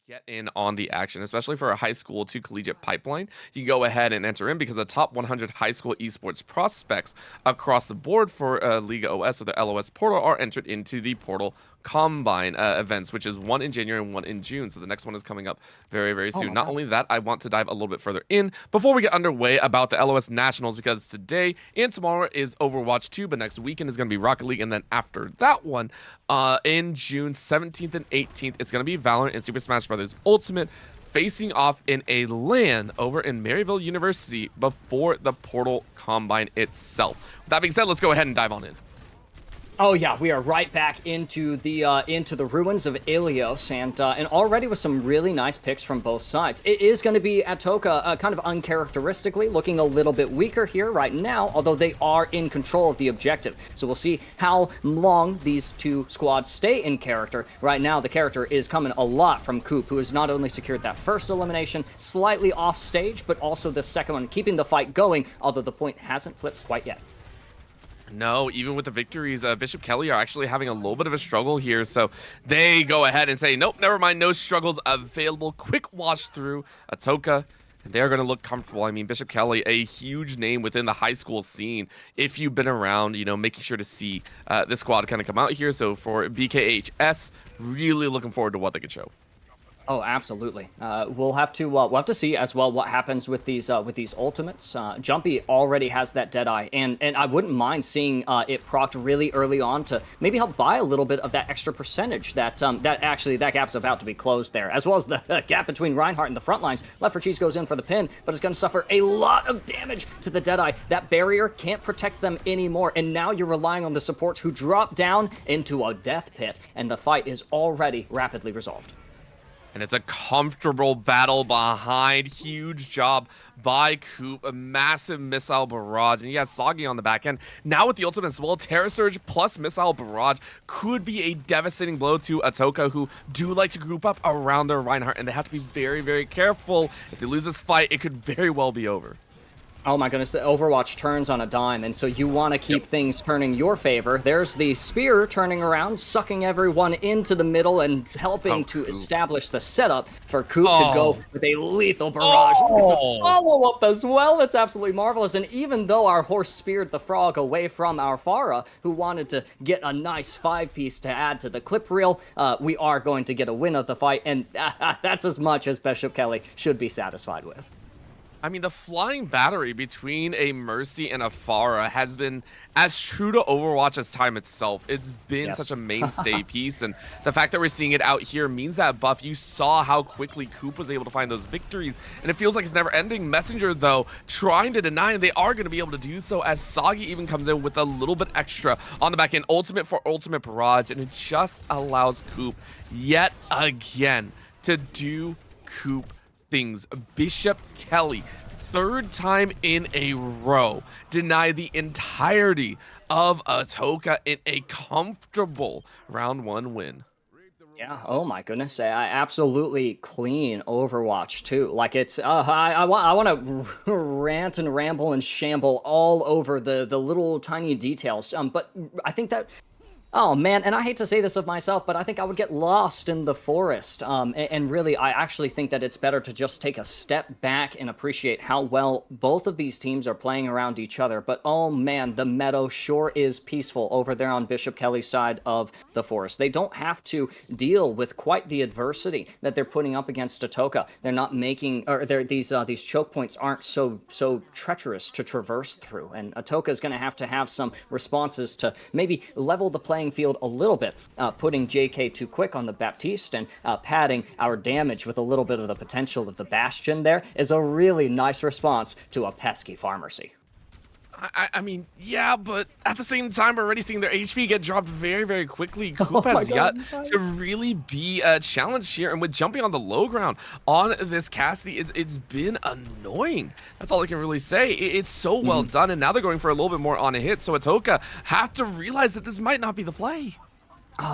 get in on the action, especially for a high school to collegiate pipeline. You can go ahead and enter in because the top 100 high school esports prospects across the board for Liga OS or the LOS portal are entered into the portal combine events, which is one in January and one in June. So the next one is coming up very, very Oh soon. my Not god. only that, I want to dive a little bit further in before we get underway about the LOS Nationals because today and tomorrow is Overwatch 2, but next weekend is going to be Rocket League. And then after that one, in June 17th and 18th, it's going to be Valorant and Super Smash Bros. Ultimate facing off in a LAN over in Maryville University before the Portal Combine itself. With that being said, let's go ahead and dive on in. Oh yeah, we are right back into the ruins of Ilios, and already with some really nice picks from both sides. It is going to be Atoka, kind of uncharacteristically looking a little bit weaker here right now, although they are in control of the objective. So we'll see how long these two squads stay in character. Right now, the character is coming a lot from Coop, who has not only secured that first elimination, slightly off stage, but also the second one, keeping the fight going, although the point hasn't flipped quite yet. No, even with the victories, Bishop Kelly are actually having a little bit of a struggle here. So they go ahead and say, nope, never mind. No struggles available. Quick wash through Atoka. And they're going to look comfortable. I mean, Bishop Kelly, a huge name within the high school scene. If you've been around, making sure to see this squad kind of come out here. So for BKHS, really looking forward to what they can show. Oh, absolutely. We'll have to see as well what happens with these ultimates. Jumpy already has that Deadeye, and I wouldn't mind seeing it procced really early on to maybe help buy a little bit of that extra percentage that gap's about to be closed there, as well as the gap between Reinhardt and the front lines. Left for Cheese goes in for the pin, but it's going to suffer a lot of damage to the Deadeye. That barrier can't protect them anymore, and now you're relying on the supports who drop down into a death pit, and the fight is already rapidly resolved. And it's a comfortable battle behind. Huge job by Coop. A massive missile barrage. And you got Soggy on the back end. Now with the ultimate as well, Terra Surge plus missile barrage could be a devastating blow to Atoka, who do like to group up around their Reinhardt. And they have to be very, very careful. If they lose this fight, it could very well be over. Oh my goodness, the Overwatch turns on a dime, and so you want to keep things turning your favor. There's the spear turning around, sucking everyone into the middle and helping to establish the setup for Coop to go with a lethal barrage. Follow-up as well. That's absolutely marvelous. And even though our horse speared the frog away from our Pharah, who wanted to get a nice 5-piece to add to the clip reel, we are going to get a win of the fight, and that's as much as Bishop Kelly should be satisfied with. I mean, the flying battery between a Mercy and a Pharah has been as true to Overwatch as time itself. It's been such a mainstay piece, and the fact that we're seeing it out here means that buff. You saw how quickly Coop was able to find those victories, and it feels like it's never-ending. Messenger, though, trying to deny, and they are going to be able to do so as Soggy even comes in with a little bit extra on the back end. Ultimate for ultimate barrage, and it just allows Coop yet again to do Coop things. Bishop Kelly, third time in a row, deny the entirety of Atoka in a comfortable round 1 win. Yeah, oh my goodness, I absolutely clean Overwatch too. Like it's, I want to rant and ramble and shamble all over the little tiny details. But I think that. Oh man, and I hate to say this of myself, but I think I would get lost in the forest. And really, I actually think that it's better to just take a step back and appreciate how well both of these teams are playing around each other. But oh man, the meadow sure is peaceful over there on Bishop Kelly's side of the forest. They don't have to deal with quite the adversity that they're putting up against Atoka. They're not making, or these choke points aren't so treacherous to traverse through. And Atoka is going to have some responses to maybe level the playing field a little bit, putting JK too quick on the Baptiste and padding our damage with a little bit of the potential of the Bastion there is a really nice response to a pesky Pharmacy. I mean, yeah, but at the same time, we're already seeing their HP get dropped very, very quickly. Coop Oh my has yet God. to really be a challenge here, and with jumping on the low ground on this Cassidy, it's been annoying. That's all I can really say. It's so well done, and now they're going for a little bit more on a hit, so Atoka have to realize that this might not be the play.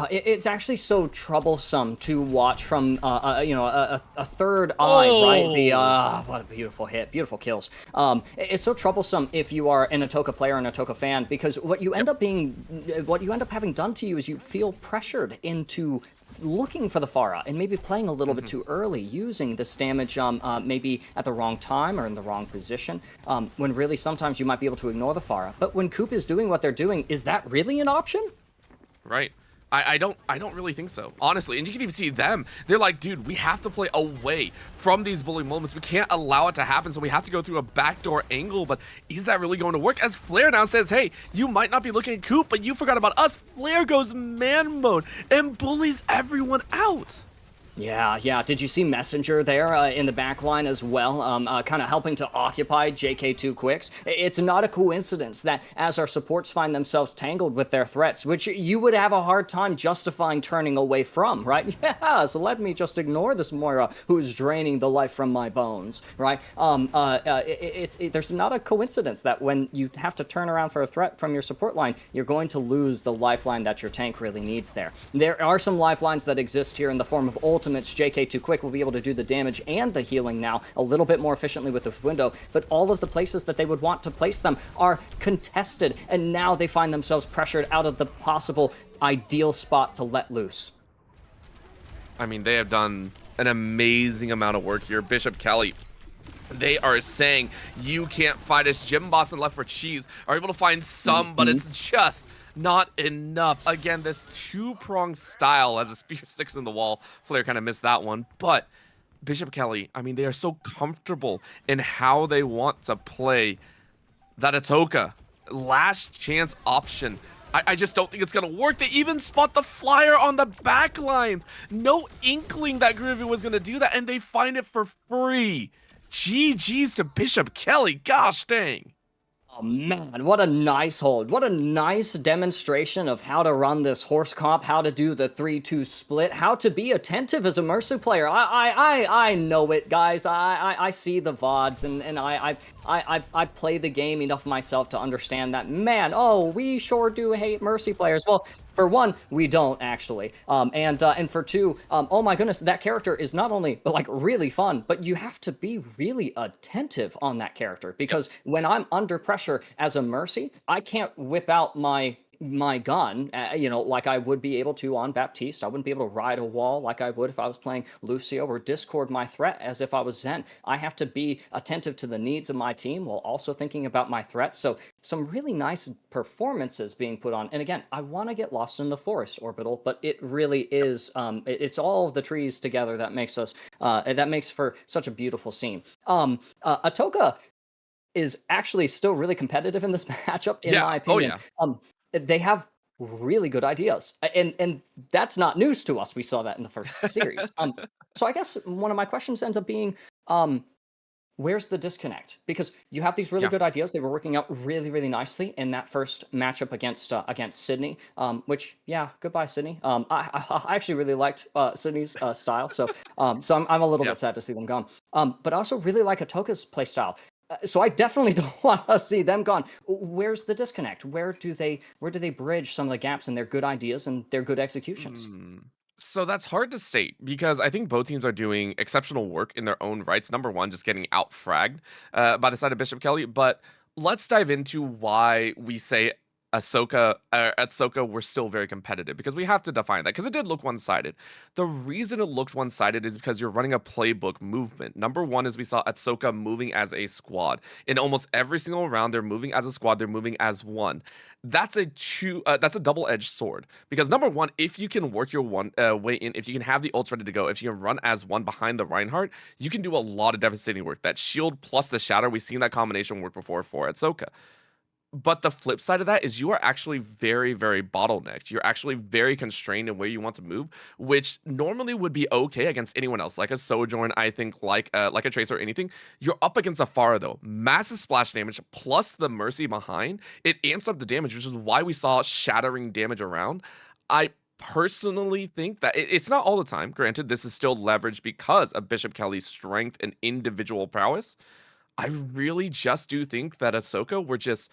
It's actually so troublesome to watch from a third eye, right? What a beautiful hit, beautiful kills. It's so troublesome if you are an Atoka player and Atoka fan, because what you end up having done to you is you feel pressured into looking for the Pharah and maybe playing a little bit Mhm. too early, using this damage maybe at the wrong time or in the wrong position, when really sometimes you might be able to ignore the Pharah. But when Coop is doing what they're doing, is that really an option? Right. I don't really think so, honestly. And you can even see them. They're like, dude, we have to play away from these bullying moments. We can't allow it to happen, so we have to go through a backdoor angle. But is that really going to work? As Flair now says, hey, you might not be looking at Coop, but you forgot about us. Flair goes man mode and bullies everyone out. Yeah, yeah. Did you see Messenger there in the back line as well, kind of helping to occupy JK2 Quicks? It's not a coincidence that as our supports find themselves tangled with their threats, which you would have a hard time justifying turning away from, right? Yeah, so let me just ignore this Moira who's draining the life from my bones, right? There's not a coincidence that when you have to turn around for a threat from your support line, you're going to lose the lifeline that your tank really needs there. There are some lifelines that exist here in the form of ultimates. JK2 Quick will be able to do the damage and the healing now a little bit more efficiently with the window, but all of the places that they would want to place them are contested, and now they find themselves pressured out of the possible ideal spot to let loose. I mean, they have done an amazing amount of work here. Bishop Kelly, they are saying you can't fight us. Jim Boss and Left for Cheese are able to find some, but it's just not enough. Again, this two-pronged style as a spear sticks in the wall. Flair kind of missed that one, but Bishop Kelly, I mean, they are so comfortable in how they want to play that Atoka last chance option. I just don't think it's gonna work. They even spot the flyer on the back lines. No inkling that Groovy was gonna do that, and they find it for free. GG's to Bishop Kelly. Gosh dang. Oh man, what a nice hold. What a nice demonstration of how to run this horse comp, how to do the 3-2 split, how to be attentive as a Mercy player. I know it, guys. I see the VODs and I play the game enough myself to understand that, man, oh, we sure do hate Mercy players. Well, for one, we don't actually, and for two, oh my goodness, that character is not only like really fun, but you have to be really attentive on that character, Yep. because when I'm under pressure as a Mercy, I can't whip out my gun, like I would be able to on Baptiste. I wouldn't be able to ride a wall like I would if I was playing Lucio, or Discord my threat as if I was Zen. I have to be attentive to the needs of my team while also thinking about my threats. So some really nice performances being put on. And again, I want to get lost in the forest orbital, but it really is, it's all of the trees together that makes us, that makes for such a beautiful scene. Atoka is actually still really competitive in this matchup, in Yeah. my Oh opinion. yeah. They have really good ideas, and that's not news to us. We saw that in the first series. So I guess one of my questions ends up being, um, where's the disconnect? Because you have these really Yeah. good ideas. They were working out really, really nicely in that first matchup against Sydney. Which, yeah, goodbye, Sydney. I actually really liked Sydney's style, so I'm a little Yeah. bit sad to see them gone. But I also really like Atoka's play style. So I definitely don't want to see them gone. Where's the disconnect? Where do they bridge some of the gaps in their good ideas and their good executions? Hmm. So that's hard to state because I think both teams are doing exceptional work in their own rights. Number one, just getting out fragged by the side of Bishop Kelly. But let's dive into why we say Ahsoka were still very competitive, because we have to define that, because it did look one-sided. The reason it looked one-sided is because you're running a playbook movement. Number one is we saw Ahsoka moving as a squad. In almost every single round, they're moving as a squad. They're moving as one. That's a double-edged sword, because number one, if you can work your one way in, if you can have the ults ready to go, if you can run as one behind the Reinhardt, you can do a lot of devastating work. That shield plus the shatter, we've seen that combination work before for Ahsoka. But the flip side of that is you are actually very, very bottlenecked. You're actually very constrained in where you want to move, which normally would be okay against anyone else, like a Sojourn, I think, like a Tracer or anything. You're up against a Pharah, though. Massive splash damage plus the Mercy behind. It amps up the damage, which is why we saw shattering damage around. I personally think that it's not all the time. Granted, this is still leveraged because of Bishop Kelly's strength and individual prowess. I really just do think that Ahsoka were just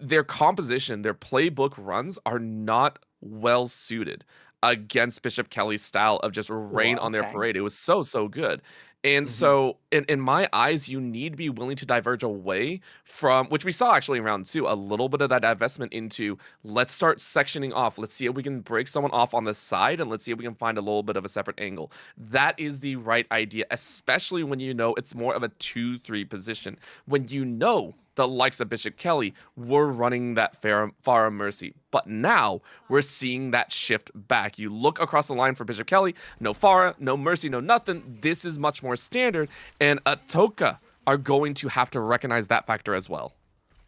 their composition, their playbook runs are not well suited. against Bishop Kelly's style of just rain Well, on their okay. parade. It was so, so good. And Mhm. so, in my eyes, you need to be willing to diverge away from, which we saw actually in round two, a little bit of that divestment into let's start sectioning off. Let's see if we can break someone off on the side, and let's see if we can find a little bit of a separate angle. That is the right idea, especially when you know it's more of a 2-3 position. When you know the likes of Bishop Kelly were running that Farah Mercy. But now we're seeing that shift back. You look across the line for Bishop Kelly, no Farah, no Mercy, no nothing. This is much more standard, and Atoka are going to have to recognize that factor as well.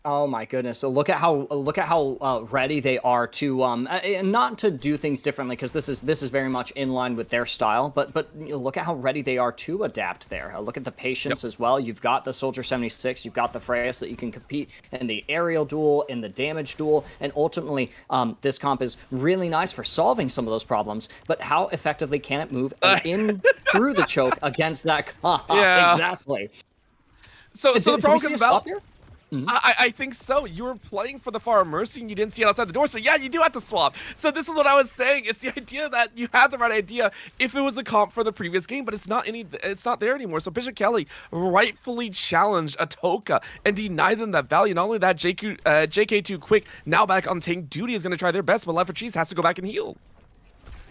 Oh my goodness! So look at how ready they are to and not to do things differently, because this is very much in line with their style. But you know, look at how ready they are to adapt there. Look at the Yep. patience as well. You've got the Soldier 76, you've got the Freya, so that you can compete in the aerial duel, in the damage duel, and ultimately this comp is really nice for solving some of those problems. But how effectively can it move in through the choke against that comp? Yeah. Exactly. So the Do we problem see comes a about. swap here? Mhm. I think so. You were playing for the Far Mercy and you didn't see it outside the door. So yeah, you do have to swap. So this is what I was saying. It's the idea that you had the right idea if it was a comp for the previous game, but it's not there anymore. So Bishop Kelly rightfully challenged Atoka and denied them that value. Not only that, JK2 Quick, now back on tank duty, is going to try their best, but Left for Cheese has to go back and heal.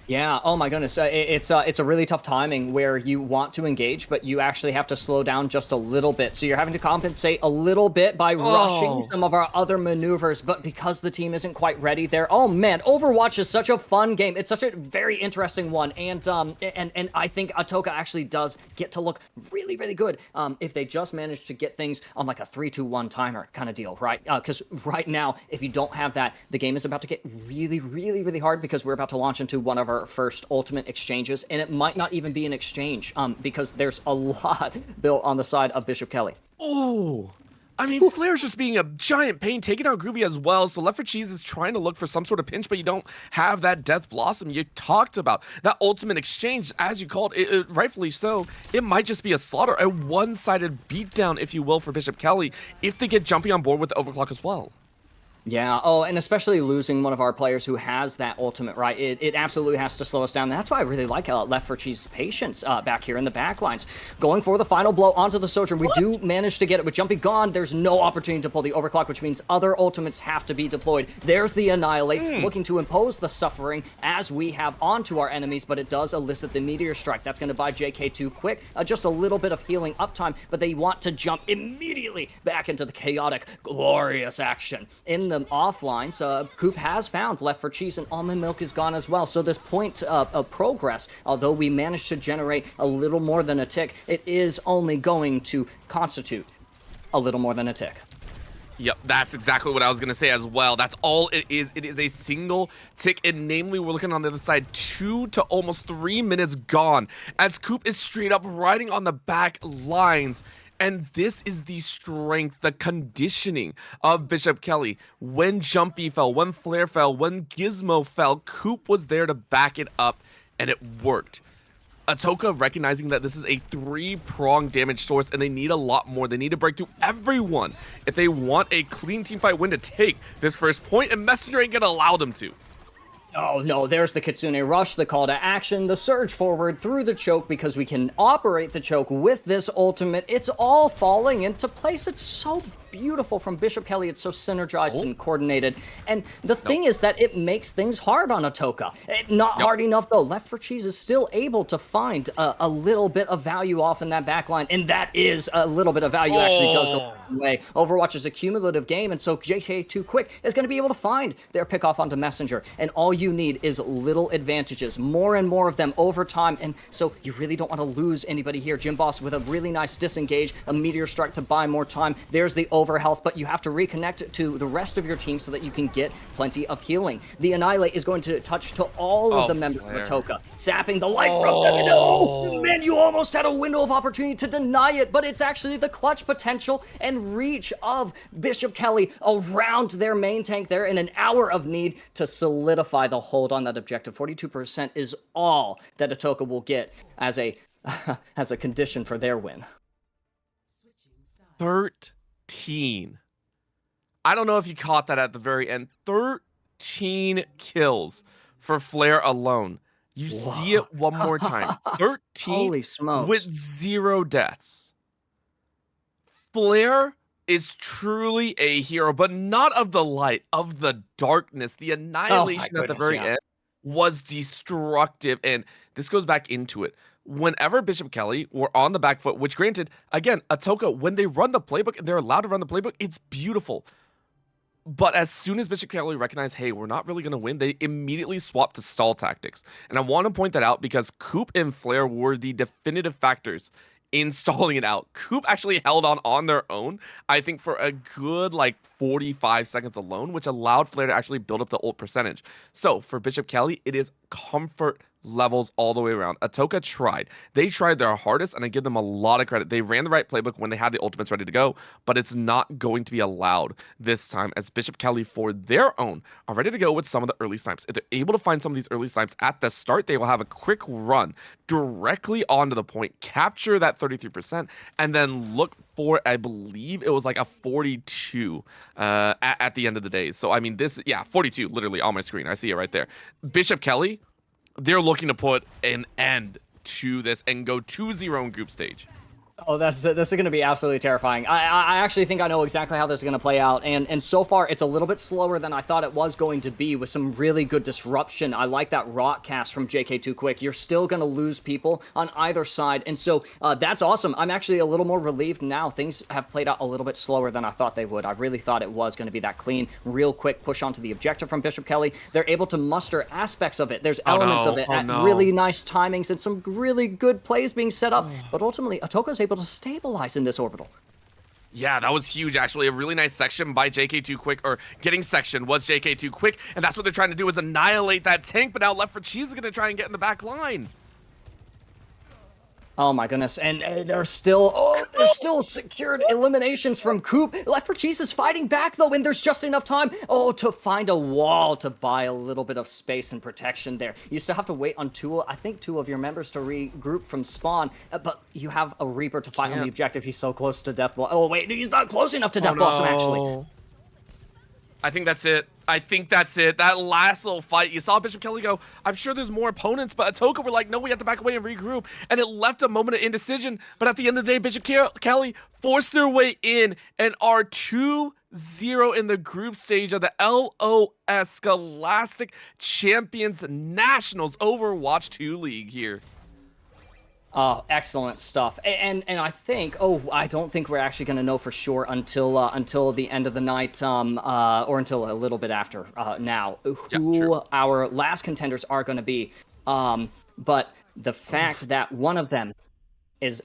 Yeah. Oh my goodness. It's a really tough timing where you want to engage, but you actually have to slow down just a little bit. So you're having to compensate a little bit by rushing Oh. some of our other maneuvers. But because the team isn't quite ready there, oh man, Overwatch is such a fun game. It's such a very interesting one, and I think Atoka actually does get to look really really good if they just manage to get things on like a 3-2-1 timer kind of deal, right? Because right now, if you don't have that, the game is about to get really really really hard, because we're about to launch into one of our first ultimate exchanges, and it might not even be an exchange because there's a lot built on the side of Bishop Kelly. Oh. I mean, Flair's just being a giant pain, taking out Groovy as well. So Left for Cheese is trying to look for some sort of pinch, but you don't have that Death Blossom you talked about. That ultimate exchange, as you called it, rightfully so, it might just be a slaughter, a one-sided beatdown, if you will, for Bishop Kelly, if they get jumping on board with the Overclock as well. Yeah. Oh, and especially losing one of our players who has that ultimate, right? It absolutely has to slow us down. That's why I really like Left for Cheese's patience back here in the back lines. Going for the final blow onto the Soldier. We do manage to get it with Jumpy gone. There's no opportunity to pull the overclock, which means other ultimates have to be deployed. There's the Annihilate, looking to impose the suffering as we have onto our enemies, but it does elicit the Meteor Strike. That's going to buy JK2 Quick just a little bit of healing uptime, but they want to jump immediately back into the chaotic, glorious action. In the offline, so Coop has found Left for Cheese, and Almond Milk is gone as well. So this point of progress, although we managed to generate a little more than a tick, it is only going to constitute a little more than a tick. Yep, that's exactly what I was going to say as well. That's all it is. It is a single tick, and namely, we're looking on the other side, 2 to almost 3 minutes gone, as Coop is straight up riding on the back lines. And this is the strength, the conditioning of Bishop Kelly. When Jumpy fell, when Flare fell, when Gizmo fell, Coop was there to back it up, and it worked. Atoka recognizing that this is a 3-pronged damage source and they need a lot more. They need to break through everyone if they want a clean teamfight win to take this first point, and Messenger ain't gonna allow them to. Oh no, there's the Kitsune Rush, the call to action, the surge forward through the choke, because we can operate the choke with this ultimate. It's all falling into place. It's so beautiful from Bishop Kelly. It's so synergized and coordinated. And the thing is that it makes things hard on Atoka. Not hard enough though. Left for Cheese is still able to find a little bit of value off in that backline, and that is a little bit of value actually does go away. Overwatch is a cumulative game, and so JK2 Quick is going to be able to find their pick off onto Messenger, and all you need is little advantages, more and more of them over time, and so you really don't want to lose anybody here. Jim Boss with a really nice disengage, a Meteor Strike to buy more time. There's the over health, but you have to reconnect to the rest of your team so that you can get plenty of healing. The Annihilate is going to touch to all of the members of Atoka, sapping the life from them. And oh man, you almost had a window of opportunity to deny it, but it's actually the clutch potential and reach of Bishop Kelly around their main tank there in an hour of need to solidify the hold on that objective. 42% is all that Atoka will get as a as a condition for their win. 13. I don't know if you caught that at the very end. 13 kills for Flare alone. You see Whoa. it one more time. 13th Holy with smokes. 0 deaths. Flare is truly a hero, but not of the light, of the darkness. The Oh my annihilation at the goodness, very yeah. end was destructive, and this goes back into it. Whenever Bishop Kelly were on the back foot, which granted, again, Atoka, when they run the playbook and they're allowed to run the playbook, it's beautiful. But as soon as Bishop Kelly recognized, hey, we're not really going to win, they immediately swapped to stall tactics. And I want to point that out because Coop and Flare were the definitive factors in stalling it out. Coop actually held on their own, I think, for a good like 45 seconds alone, which allowed Flare to actually build up the ult percentage. So for Bishop Kelly, it is comfort levels all the way around. Atoka tried. They tried their hardest, and I give them a lot of credit. They ran the right playbook when they had the ultimates ready to go, but it's not going to be allowed this time as Bishop Kelly, for their own, are ready to go with some of the early snipes. If they're able to find some of these early snipes at the start, they will have a quick run directly onto the point, capture that 33%, and then look for, I believe it was like a 42 at the end of the day. So, I mean, this, yeah, 42 literally on my screen. I see it right there. Bishop Kelly, they're looking to put an end to this and go 2-0 in group stage. Oh, this is going to be absolutely terrifying. I actually think I know exactly how this is going to play out, and so far it's a little bit slower than I thought it was going to be, with some really good disruption. I like that rock cast from JK2 Quick. You're still going to lose people on either side, and so that's awesome. I'm actually a little more relieved now. Things have played out a little bit slower than I thought they would. I really thought it was going to be that clean, real quick push onto the objective from Bishop Kelly. They're able to muster aspects of it. There's elements of it Oh at no. really nice timings and some really good plays being set up, but ultimately Atoka's able to stabilize in this orbital. Yeah, that was huge, actually. A really nice section by JK2 Quick, or getting section was JK2 Quick, and that's what they're trying to do, is annihilate that tank, but now Left for Cheese is going to try and get in the back line. Oh my goodness, and there's still secured eliminations from Coop. Left for Cheese is fighting back though, and there's just enough time, to find a wall to buy a little bit of space and protection there. You still have to wait on I think two of your members to regroup from spawn, but you have a Reaper to fight on the objective. He's so close to Death Blossom. Oh wait, he's not close enough to Death Blossom actually. I think that's it. I think that's it. That last little fight, you saw Bishop Kelly go, I'm sure there's more opponents, but Atoka were like, no, we have to back away and regroup. And it left a moment of indecision. But at the end of the day, Bishop Kelly forced their way in and are 2-0 in the group stage of the LOS Scholastic Champions Nationals Overwatch 2 League here. Oh, excellent stuff. And I think, I don't think we're actually going to know for sure until the end of the night, or until a little bit after now, who our last contenders are going to be. But the fact that one of them is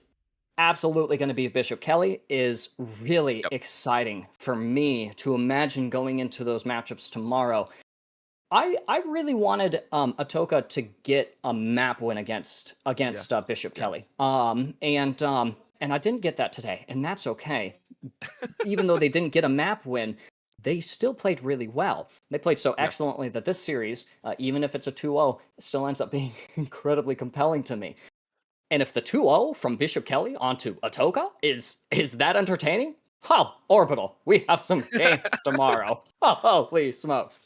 absolutely going to be Bishop Kelly is really exciting for me to imagine going into those matchups tomorrow. I really wanted Atoka to get a map win against Bishop Kelly. And I didn't get that today, and that's okay. Even though they didn't get a map win, they still played really well. They played so excellently that this series, even if it's a 2-0, still ends up being incredibly compelling to me. And if the 2-0 from Bishop Kelly onto Atoka is that entertaining? Oh, Orbital, we have some games tomorrow. Oh, holy smokes.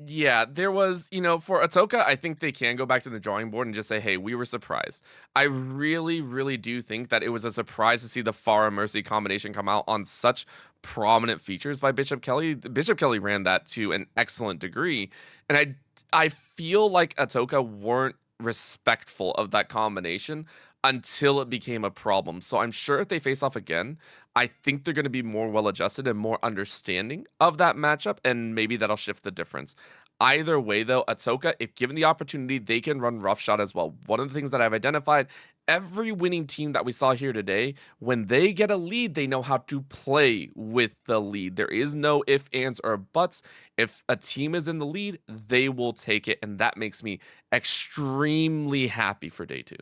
Yeah, there was, for Atoka, I think they can go back to the drawing board and just say, hey, we were surprised. I really, really do think that it was a surprise to see the Pharah Mercy combination come out on such prominent features by Bishop Kelly. Bishop Kelly ran that to an excellent degree. And I feel like Atoka weren't respectful of that combination until it became a problem. So I'm sure if they face off again, I think they're going to be more well adjusted and more understanding of that matchup, and maybe that'll shift the difference. Either way, though, Atoka, if given the opportunity, they can run roughshod as well. One of the things that I've identified, every winning team that we saw here today, when they get a lead, they know how to play with the lead. There is no ifs, ands, or buts. If a team is in the lead, they will take it, and that makes me extremely happy for day two.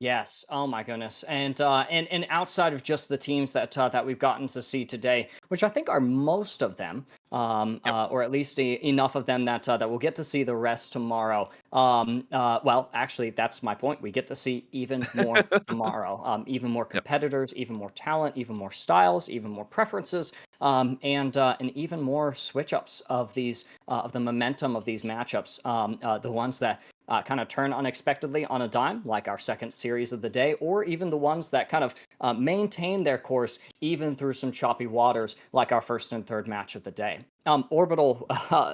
Yes. Oh my goodness. And outside of just the teams that we've gotten to see today, which I think are most of them, Yep. or at least enough of them that we'll get to see the rest tomorrow. Well, actually, that's my point. We get to see even more tomorrow. Even more Yep. competitors, even more talent, even more styles, even more preferences, and even more switch ups of these of the momentum of these matchups. The ones that kind of turn unexpectedly on a dime, like our second series of the day, or even the ones that kind of maintain their course even through some choppy waters, like our first and third match of the day. Orbital,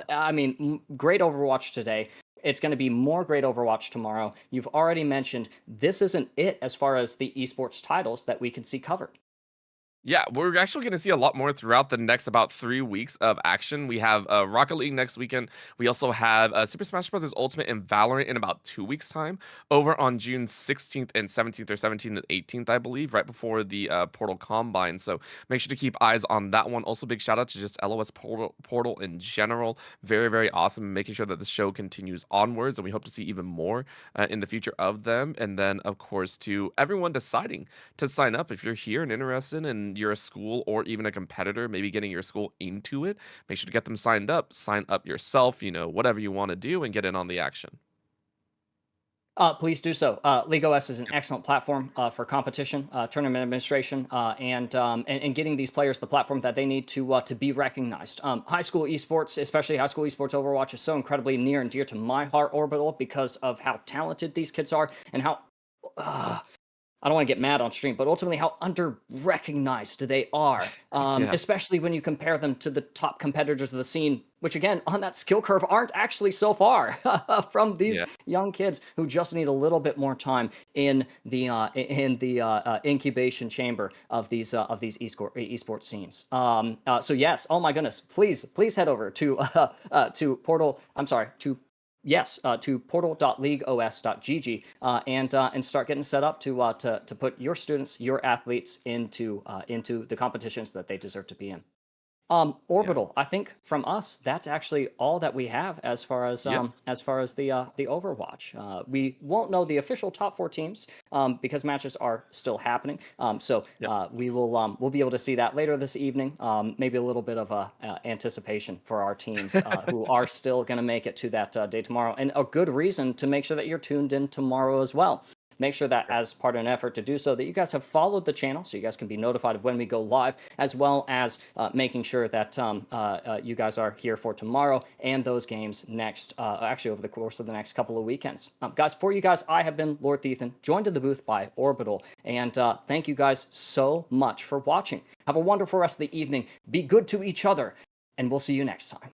I mean, great Overwatch today. It's going to be more great Overwatch tomorrow. You've already mentioned this isn't it as far as the esports titles that we can see covered. Yeah, we're actually going to see a lot more throughout the next about 3 weeks of action. We have Rocket League next weekend. We also have Super Smash Bros. Ultimate and Valorant in about 2 weeks' time over on June 16th and 17th, or 17th and 18th, I believe, right before the Portal Combine. So make sure to keep eyes on that one. Also, big shout out to just LOS Portal in general. Very, very awesome. Making sure that the show continues onwards, and we hope to see even more in the future of them. And then, of course, to everyone deciding to sign up. If you're here and interested and you're a school or even a competitor, maybe getting your school into it, make sure to get them signed up. Sign up yourself, whatever you want to do and get in on the action. Please do so. League OS is an excellent platform for competition, tournament administration, and getting these players the platform that they need to be recognized. High school esports, especially high school esports Overwatch, is so incredibly near and dear to my heart, Orbital, because of how talented these kids are and how I don't want to get mad on stream, but ultimately how under-recognized they are, Yeah. especially when you compare them to the top competitors of the scene, which again, on that skill curve, aren't actually so far from these Yeah. young kids who just need a little bit more time in the incubation chamber of these esports scenes. So yes, oh my goodness, please head over to Portal. I'm sorry, to yes, to portal.leagueos.gg and start getting set up to put your students, your athletes into the competitions that they deserve to be in. Yeah. Orbital. I think from us, that's actually all that we have Yes. as far as the Overwatch. We won't know the official top four teams because matches are still happening. So Yep. we'll be able to see that later this evening. Maybe a little bit of anticipation for our teams who are still going to make it to that day tomorrow, and a good reason to make sure that you're tuned in tomorrow as well. Make sure that as part of an effort to do so, that you guys have followed the channel so you guys can be notified of when we go live, as well as making sure that you guys are here for tomorrow and those games next, actually over the course of the next couple of weekends. Guys, for you guys, I have been Lord Thethan, joined in the booth by Orbital, and thank you guys so much for watching. Have a wonderful rest of the evening. Be good to each other, and we'll see you next time.